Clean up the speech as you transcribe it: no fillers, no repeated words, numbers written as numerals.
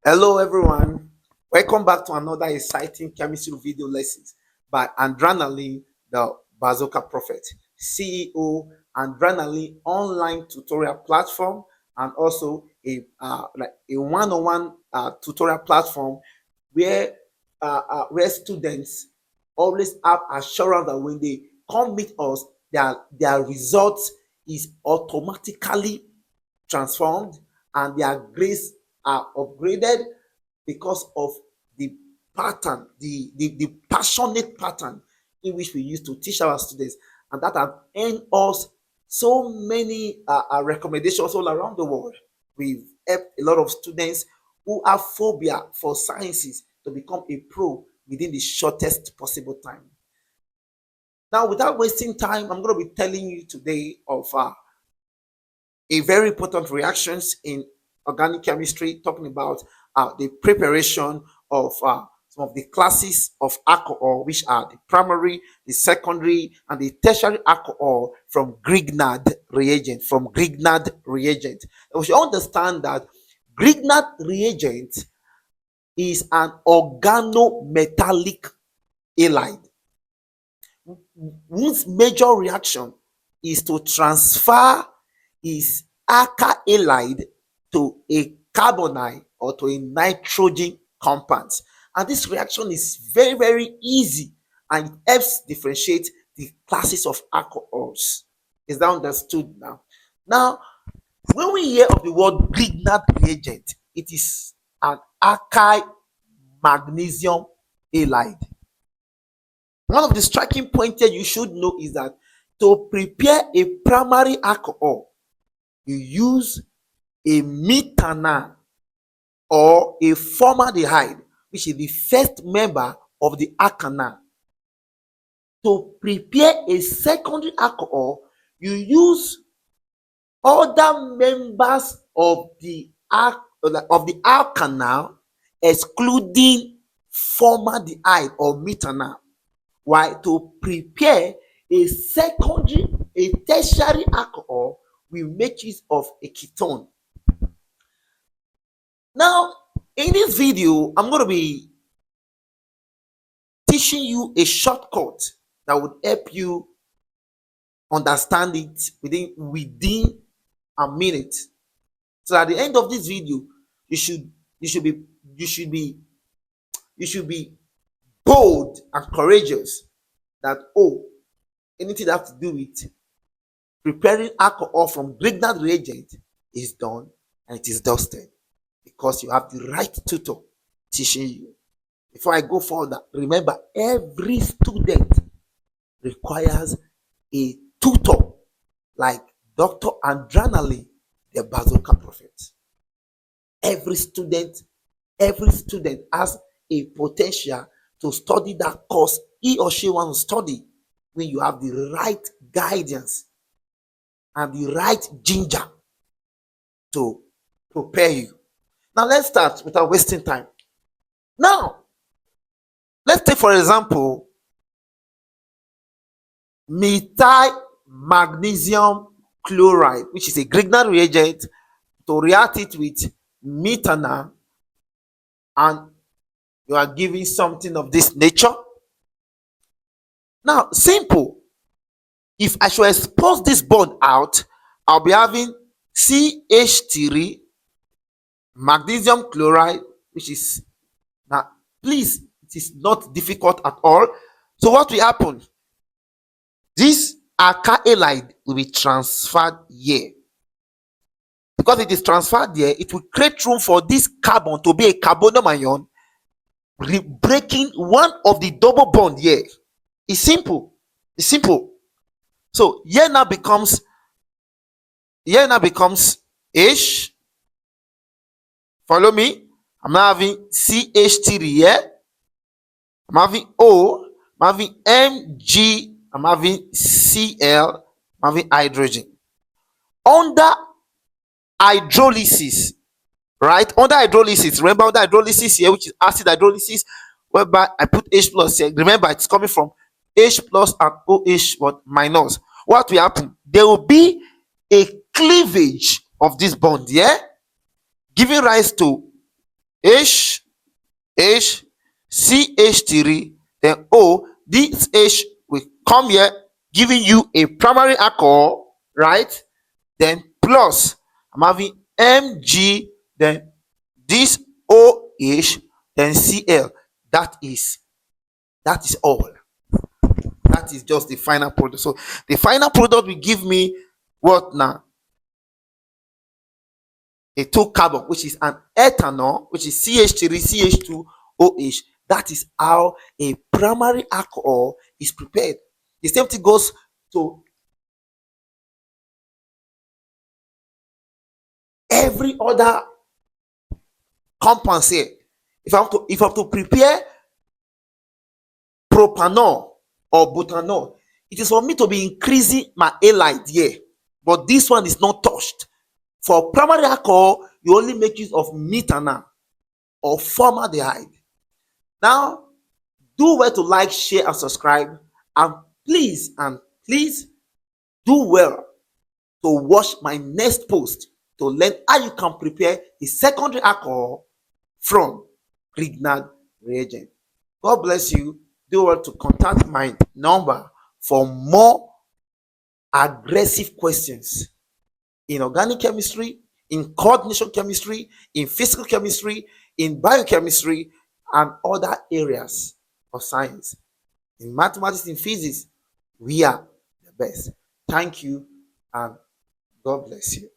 Hello everyone, welcome back to another exciting chemistry video lessons by Adrenaline, the Bazooka Prophet, CEO, Adrenaline online tutorial platform, and also a one-on-one tutorial platform where students always have assurance that when they come meet us, their results is automatically transformed and their grades are upgraded because of the pattern, the passionate pattern in which we used to teach our students, and that have earned us so many recommendations all around the world. We've helped a lot of students who have phobia for sciences to become a pro within the shortest possible time. Now, without wasting time, I'm going to be telling you today of a very important reactions in organic chemistry, talking about the preparation of some of the classes of alcohol, which are the primary, the secondary, and the tertiary alcohol from Grignard reagent. From Grignard reagent, and we should understand that Grignard reagent is an organometallic halide whose major reaction is to transfer its alkyl halide to a carbonyl or to a nitrogen compound. And this reaction is very, very easy and it helps differentiate the classes of alcohols. Is that understood now? Now, when we hear of the word Grignard reagent, it is an alkyl magnesium halide. One of the striking points here you should know is that to prepare a primary alcohol, you use a methanol or a formaldehyde, which is the first member of the alkanal. To prepare a secondary alcohol, you use other members of the alkanal, excluding formaldehyde or methanol. While to prepare a tertiary alcohol, we make use of a ketone. Now, in this video, I'm going to be teaching you a shortcut that would help you understand it within a minute. So at the end of this video, you should be bold and courageous that anything that has to do with preparing alcohol from Grignard reagent is done and it is dusted because you have the right tutor teaching you. Before I go further, remember every student requires a tutor like Dr. Adrenaline, the Bazooka Prophet. Every student has a potential to study that course he or she wants to study when you have the right guidance and the right ginger to prepare you. Now let's start without wasting time. Now, let's take for example methyl magnesium chloride, which is a Grignard reagent, to react it with methanol, and you are giving something of this nature. Now, simple. If I should expose this bond out, I'll be having CH3 magnesium chloride, which is, now please, it is not difficult at all. So what will happen? This alkyl halide will be transferred here. Because it is transferred here, it will create room for this carbon to be a carbonium ion, breaking one of the double bond here. It's simple. It's simple. So here now becomes H. Follow me. I'm now having CH3 here. I'm having O. I'm having Mg. I'm having Cl. I'm having hydrogen. Under hydrolysis, right? Under hydrolysis, remember under hydrolysis here, which is acid hydrolysis, whereby I put H plus here. Remember, it's coming from H plus and OH but minus. What will happen? There will be a cleavage of this bond here, giving rise to H, H, CH3, then O. This H will come here, giving you a primary alcohol, right? Then plus, I'm having Mg, then this OH, then Cl. That is all. That is just the final product. So the final product will give me what now? A 2 carbon, which is an ethanol, which is CH3, CH2, OH. That is how a primary alcohol is prepared. The same thing goes to every other compound here. If I have to prepare propanol or butanol, it is for me to be increasing my halide here, but this one is not touched. For primary alcohol, you only make use of methanol or formaldehyde. Now, do well to like, share, and subscribe, and please do well to watch my next post to learn how you can prepare a secondary alcohol from Grignard Reagent. God bless you. Do well to contact my number for more aggressive questions in organic chemistry, in coordination chemistry, in physical chemistry, in biochemistry, and other areas of science. In mathematics and physics, we are the best. Thank you, and God bless you.